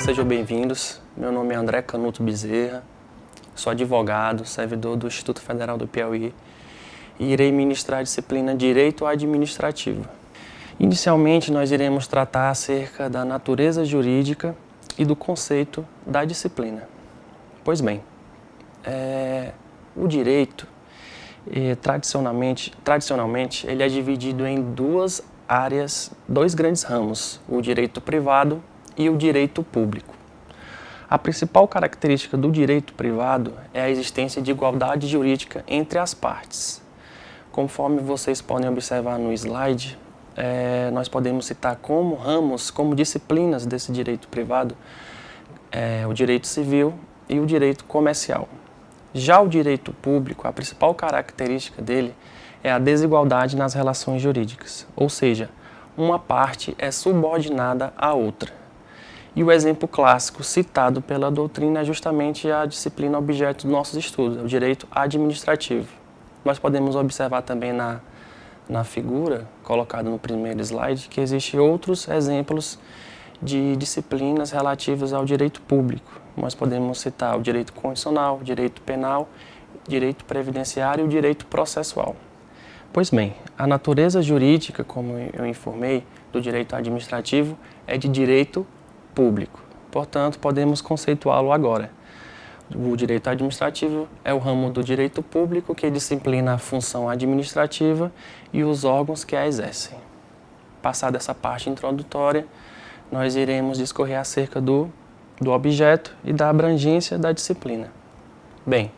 sejam bem-vindos. Meu nome é André Canuto Bezerra, sou advogado, servidor do Instituto Federal do Piauí e irei ministrar a disciplina Direito Administrativo. Inicialmente, nós iremos tratar acerca da natureza jurídica e do conceito da disciplina. Pois bem, o direito, tradicionalmente, ele é dividido em duas áreas, dois grandes ramos, o direito privado e o direito público. A principal característica do direito privado é a existência de igualdade jurídica entre as partes. Conforme vocês podem observar no slide, nós podemos citar como ramos, como disciplinas desse direito privado, o direito civil e o direito comercial. Já o direito público, a principal característica dele é a desigualdade nas relações jurídicas, ou seja, uma parte é subordinada à outra. E o exemplo clássico citado pela doutrina é justamente a disciplina objeto dos nossos estudos, o direito administrativo. Nós podemos observar também na figura colocada no primeiro slide que existem outros exemplos de disciplinas relativas ao direito público. Nós podemos citar o direito constitucional, o direito penal, o direito previdenciário e o direito processual. Pois bem, a natureza jurídica, como eu informei, do direito administrativo é de direito público. Portanto, podemos conceituá-lo agora. O direito administrativo é o ramo do direito público que disciplina a função administrativa e os órgãos que a exercem. Passada essa parte introdutória, nós iremos discorrer acerca do objeto e da abrangência da disciplina. Bem,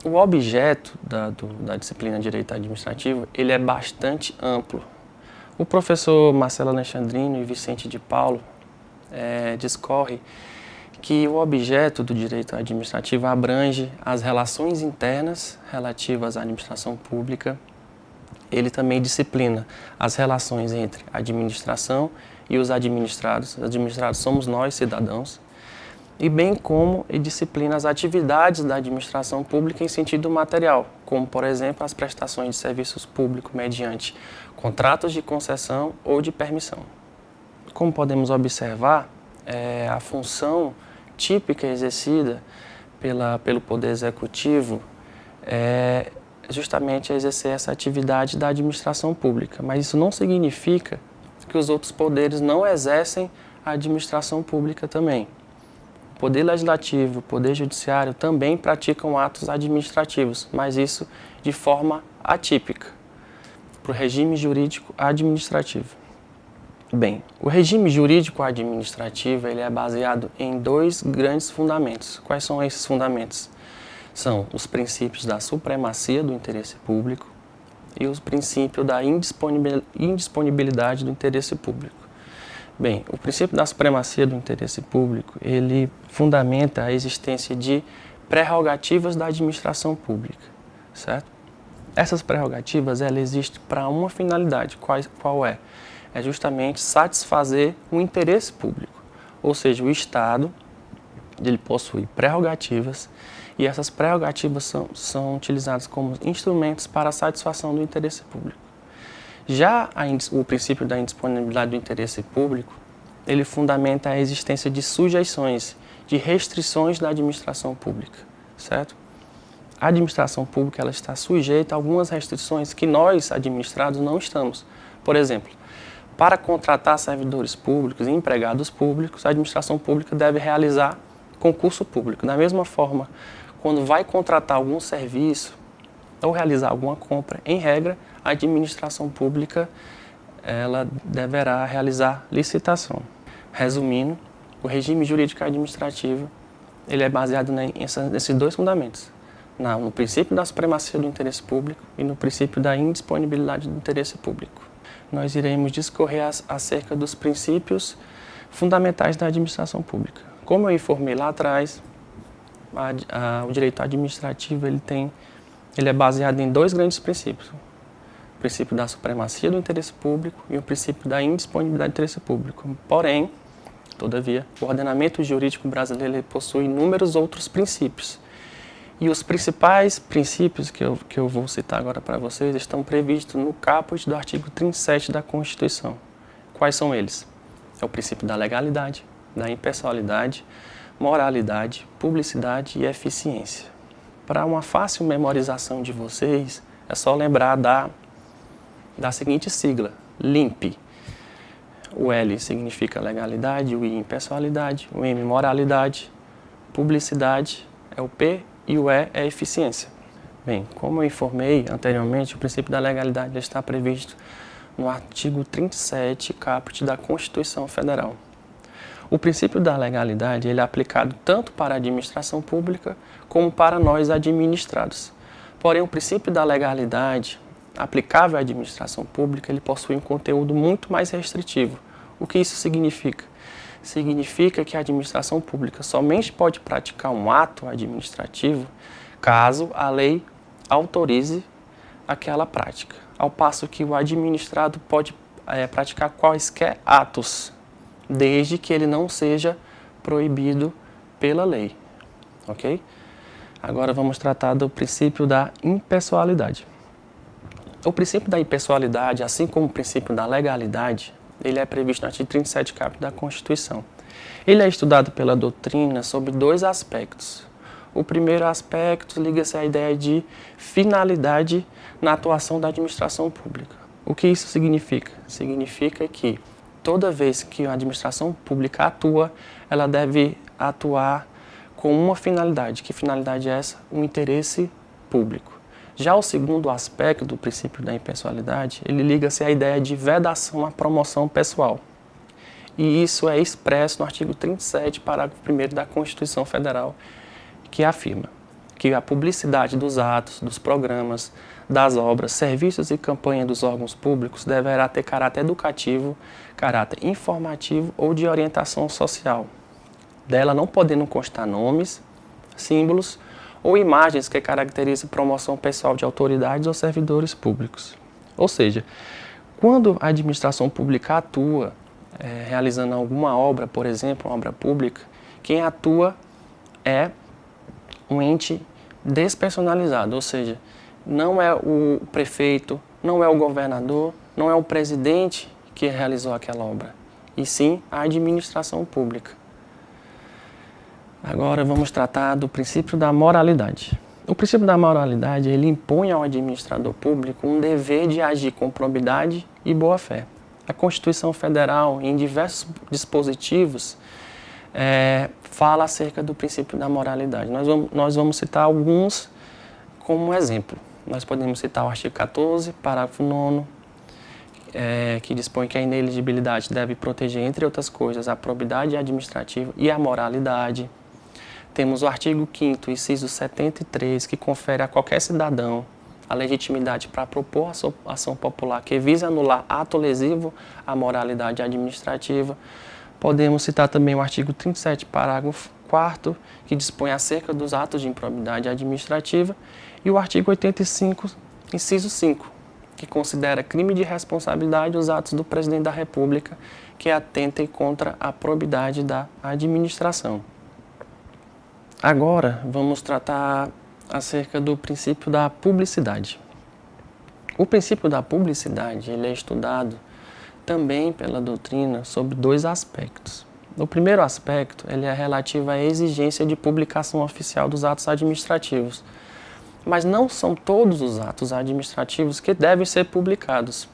o objeto da disciplina de Direito Administrativo ele é bastante amplo. O professor Marcelo Alexandrino e Vicente de Paulo discorre que o objeto do direito administrativo abrange as relações internas relativas à administração pública. Ele também disciplina as relações entre a administração e os administrados. Os administrados somos nós, cidadãos. E bem como ele disciplina as atividades da administração pública em sentido material, como, por exemplo, as prestações de serviços públicos mediante contratos de concessão ou de permissão. Como podemos observar, a função típica exercida pelo Poder Executivo é justamente exercer essa atividade da administração pública, mas isso não significa que os outros poderes não exercem a administração pública também. O Poder Legislativo, o Poder Judiciário também praticam atos administrativos, mas isso de forma atípica, para o regime jurídico administrativo. Bem, o regime jurídico administrativo ele é baseado em dois grandes fundamentos. Quais são esses fundamentos? São os princípios da supremacia do interesse público e os princípios da indisponibilidade do interesse público. Bem, o princípio da supremacia do interesse público, ele fundamenta a existência de prerrogativas da administração pública, certo? Essas prerrogativas, elas existem para uma finalidade, qual é? É justamente satisfazer o interesse público, ou seja, o Estado ele possui prerrogativas e essas prerrogativas são utilizadas como instrumentos para a satisfação do interesse público. Já o princípio da indisponibilidade do interesse público, ele fundamenta a existência de sujeições, de restrições da administração pública, certo? A administração pública ela está sujeita a algumas restrições que nós, administrados, não estamos. Por exemplo, para contratar servidores públicos e empregados públicos, a administração pública deve realizar concurso público. Da mesma forma, quando vai contratar algum serviço ou realizar alguma compra, em regra, a administração pública ela deverá realizar licitação. Resumindo, o regime jurídico administrativo ele é baseado nesses dois fundamentos, no princípio da supremacia do interesse público e no princípio da indisponibilidade do interesse público. Nós iremos discorrer acerca dos princípios fundamentais da administração pública. Como eu informei lá atrás, o direito administrativo ele é baseado em dois grandes princípios. O princípio da supremacia do interesse público e o princípio da indisponibilidade do interesse público. Porém, todavia, o ordenamento jurídico brasileiro ele possui inúmeros outros princípios. E os principais princípios que eu vou citar agora para vocês estão previstos no caput do artigo 37 da Constituição. Quais são eles? É o princípio da legalidade, da impessoalidade, moralidade, publicidade e eficiência. Para uma fácil memorização de vocês, é só lembrar da seguinte sigla, LIMP. O L significa legalidade, o I impessoalidade, o M moralidade, publicidade é o P e o E é eficiência. Bem, como eu informei anteriormente, o princípio da legalidade está previsto no artigo 37, caput da Constituição Federal. O princípio da legalidade ele é aplicado tanto para a administração pública como para nós administrados. Porém, o princípio da legalidade aplicável à administração pública ele possui um conteúdo muito mais restritivo. O que isso significa? Significa que a administração pública somente pode praticar um ato administrativo caso a lei autorize aquela prática, ao passo que o administrado pode praticar quaisquer atos, desde que ele não seja proibido pela lei, ok? Agora vamos tratar do princípio da impessoalidade. O princípio da impessoalidade, assim como o princípio da legalidade, ele é previsto no artigo 37, caput da Constituição. Ele é estudado pela doutrina sobre dois aspectos. O primeiro aspecto liga-se à ideia de finalidade na atuação da administração pública. O que isso significa? Significa que toda vez que a administração pública atua, ela deve atuar com uma finalidade. Que finalidade é essa? O interesse público. Já o segundo aspecto do princípio da impessoalidade, ele liga-se à ideia de vedação à promoção pessoal. E isso é expresso no artigo 37, parágrafo 1º da Constituição Federal, que afirma que a publicidade dos atos, dos programas, das obras, serviços e campanha dos órgãos públicos deverá ter caráter educativo, caráter informativo ou de orientação social. Dela não podendo constar nomes, símbolos ou imagens que caracterizem promoção pessoal de autoridades ou servidores públicos. Ou seja, quando a administração pública atua realizando alguma obra, por exemplo, uma obra pública, quem atua é um ente despersonalizado, ou seja, não é o prefeito, não é o governador, não é o presidente que realizou aquela obra, e sim a administração pública. Agora vamos tratar do princípio da moralidade. O princípio da moralidade ele impõe ao administrador público um dever de agir com probidade e boa-fé. A Constituição Federal, em diversos dispositivos, fala acerca do princípio da moralidade. Nós vamos citar alguns como exemplo. Nós podemos citar o artigo 14, parágrafo 9º, que dispõe que a inelegibilidade deve proteger, entre outras coisas, a probidade administrativa e a moralidade. Temos o artigo 5º, inciso 73, que confere a qualquer cidadão a legitimidade para propor a ação popular que visa anular ato lesivo à moralidade administrativa. Podemos citar também o artigo 37, parágrafo 4º, que dispõe acerca dos atos de improbidade administrativa, e o artigo 85, inciso 5, que considera crime de responsabilidade os atos do presidente da República que atentem contra a probidade da administração. Agora, vamos tratar acerca do princípio da publicidade. O princípio da publicidade ele é estudado também pela doutrina sobre dois aspectos. O primeiro aspecto ele é relativo à exigência de publicação oficial dos atos administrativos, mas não são todos os atos administrativos que devem ser publicados.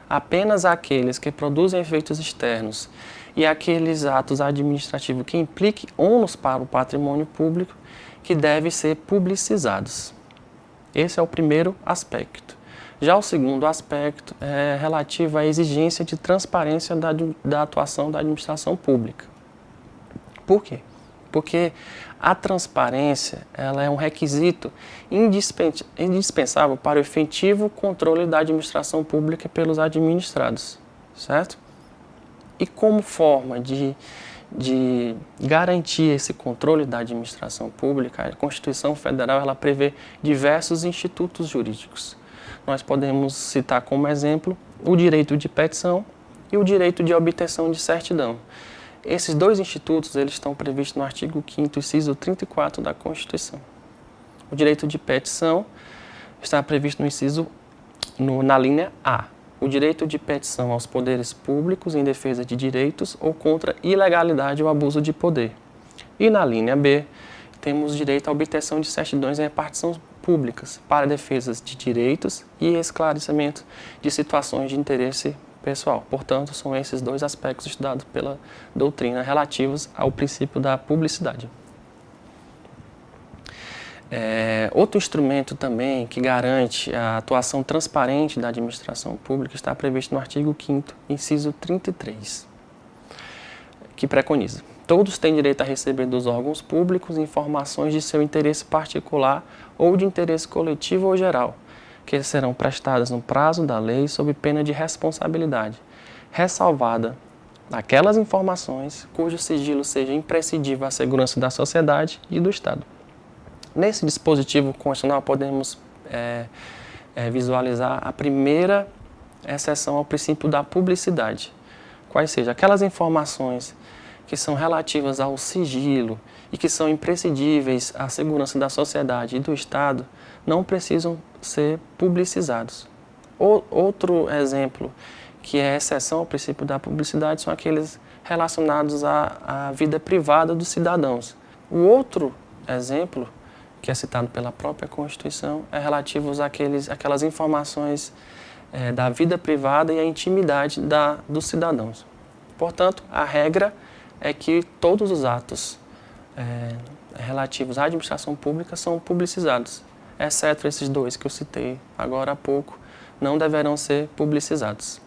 Apenas aqueles que produzem efeitos externos e aqueles atos administrativos que impliquem ônus para o patrimônio público que devem ser publicizados. Esse é o primeiro aspecto. Já o segundo aspecto é relativo à exigência de transparência da atuação da administração pública. Por quê? Porque a transparência ela é um requisito indispensável para o efetivo controle da administração pública pelos administrados, certo? E como forma de garantir esse controle da administração pública, a Constituição Federal ela prevê diversos institutos jurídicos. Nós podemos citar como exemplo o direito de petição e o direito de obtenção de certidão. Esses dois institutos eles estão previstos no artigo 5º, inciso 34 da Constituição. O direito de petição está previsto no inciso, na linha A. o direito de petição aos poderes públicos em defesa de direitos ou contra ilegalidade ou abuso de poder. E na linha B, temos direito à obtenção de certidões em repartição públicas para defesas de direitos e esclarecimento de situações de interesse pessoal. Portanto, são esses dois aspectos estudados pela doutrina relativos ao princípio da publicidade. Outro instrumento também que garante a atuação transparente da administração pública está previsto no artigo 5º, inciso 33, que preconiza: todos têm direito a receber dos órgãos públicos informações de seu interesse particular ou de interesse coletivo ou geral, que serão prestadas no prazo da lei sob pena de responsabilidade, ressalvada aquelas informações cujo sigilo seja imprescindível à segurança da sociedade e do Estado. Nesse dispositivo constitucional podemos visualizar a primeira exceção ao princípio da publicidade, quais sejam aquelas informações que são relativas ao sigilo e que são imprescindíveis à segurança da sociedade e do Estado, não precisam ser publicizados. Outro exemplo que é exceção ao princípio da publicidade são aqueles relacionados à vida privada dos cidadãos. O outro exemplo, que é citado pela própria Constituição, é relativo àquelas informações da vida privada e à intimidade dos cidadãos. Portanto, a regra é que todos os atos relativos à administração pública são publicizados, exceto esses dois que eu citei agora há pouco, não deverão ser publicizados.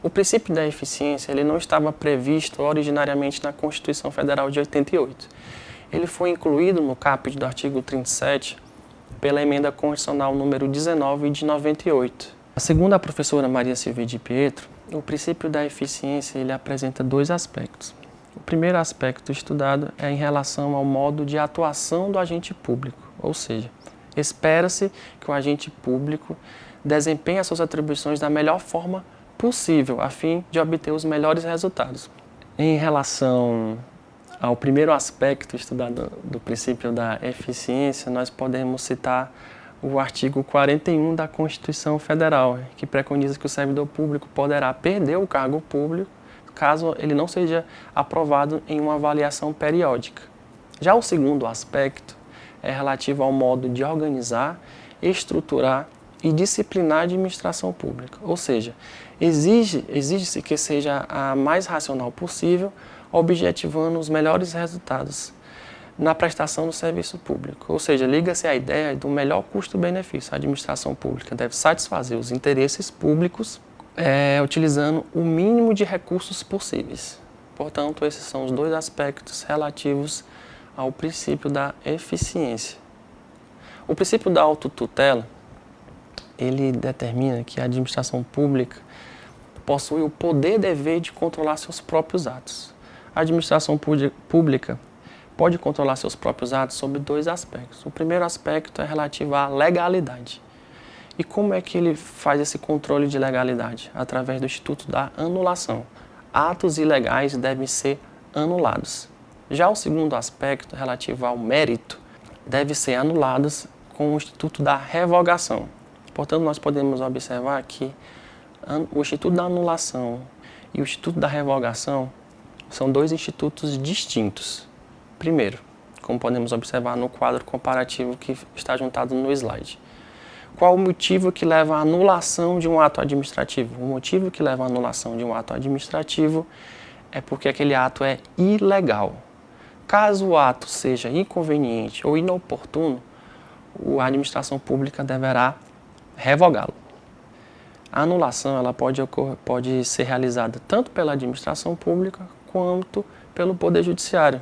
O princípio da eficiência ele não estava previsto originariamente na Constituição Federal de 88. Ele foi incluído no caput do artigo 37 pela emenda constitucional número 19 de 98. Segundo a professora Maria Silvia de Pietro, o princípio da eficiência ele apresenta dois aspectos. O primeiro aspecto estudado é em relação ao modo de atuação do agente público, ou seja, espera-se que o agente público desempenhe as suas atribuições da melhor forma possível, a fim de obter os melhores resultados. Em relação ao primeiro aspecto estudado do princípio da eficiência, nós podemos citar o artigo 41 da Constituição Federal, que preconiza que o servidor público poderá perder o cargo público caso ele não seja aprovado em uma avaliação periódica. Já o segundo aspecto é relativo ao modo de organizar, estruturar e disciplinar a administração pública, ou seja, exige-se que seja a mais racional possível, objetivando os melhores resultados na prestação do serviço público. Ou seja, liga-se à ideia do melhor custo-benefício. A administração pública deve satisfazer os interesses públicos utilizando o mínimo de recursos possíveis. Portanto, esses são os dois aspectos relativos ao princípio da eficiência. O princípio da autotutela, ele determina que a administração pública possui o poder-dever de controlar seus próprios atos. A administração pública pode controlar seus próprios atos sob dois aspectos. O primeiro aspecto é relativo à legalidade. E como é que ele faz esse controle de legalidade? Através do instituto da anulação. Atos ilegais devem ser anulados. Já o segundo aspecto, relativo ao mérito, deve ser anulados com o instituto da revogação. Portanto, nós podemos observar que o instituto da anulação e o instituto da revogação são dois institutos distintos. Primeiro, como podemos observar no quadro comparativo que está juntado no slide. Qual o motivo que leva à anulação de um ato administrativo? O motivo que leva à anulação de um ato administrativo é porque aquele ato é ilegal. Caso o ato seja inconveniente ou inoportuno, a administração pública deverá revogá-lo. A anulação ela pode ser realizada tanto pela administração pública quanto pelo Poder Judiciário,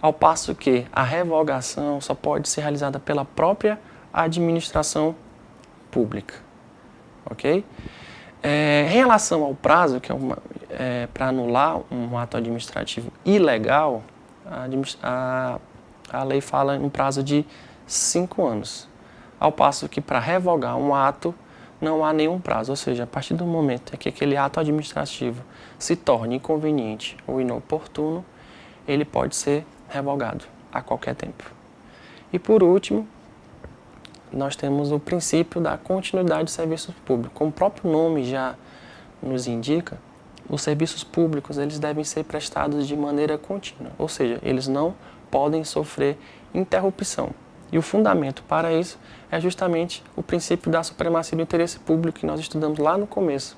ao passo que a revogação só pode ser realizada pela própria administração pública. Ok? Em relação ao prazo, que é para anular um ato administrativo ilegal, a lei fala em um prazo de 5 anos, ao passo que para revogar um ato não há nenhum prazo, ou seja, a partir do momento em que aquele ato administrativo se torne inconveniente ou inoportuno, ele pode ser revogado a qualquer tempo. E por último, nós temos o princípio da continuidade de serviços públicos. Como o próprio nome já nos indica, os serviços públicos eles devem ser prestados de maneira contínua, ou seja, eles não podem sofrer interrupção. E o fundamento para isso é justamente o princípio da supremacia do interesse público que nós estudamos lá no começo.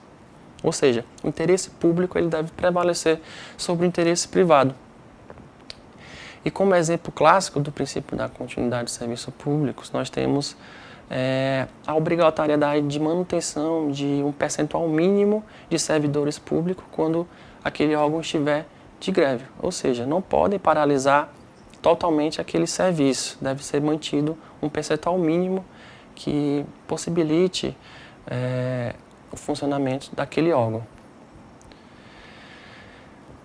Ou seja, o interesse público ele deve prevalecer sobre o interesse privado. E como exemplo clássico do princípio da continuidade de serviços públicos, nós temos a obrigatoriedade de manutenção de um percentual mínimo de servidores públicos quando aquele órgão estiver de greve. Ou seja, não podem paralisar totalmente aquele serviço. Deve ser mantido um percentual mínimo que possibilite o funcionamento daquele órgão.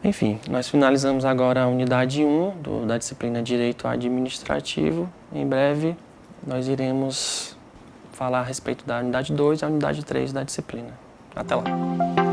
Enfim, nós finalizamos agora a unidade 1 da disciplina Direito Administrativo. Em breve, nós iremos falar a respeito da unidade 2 e a unidade 3 da disciplina. Até lá!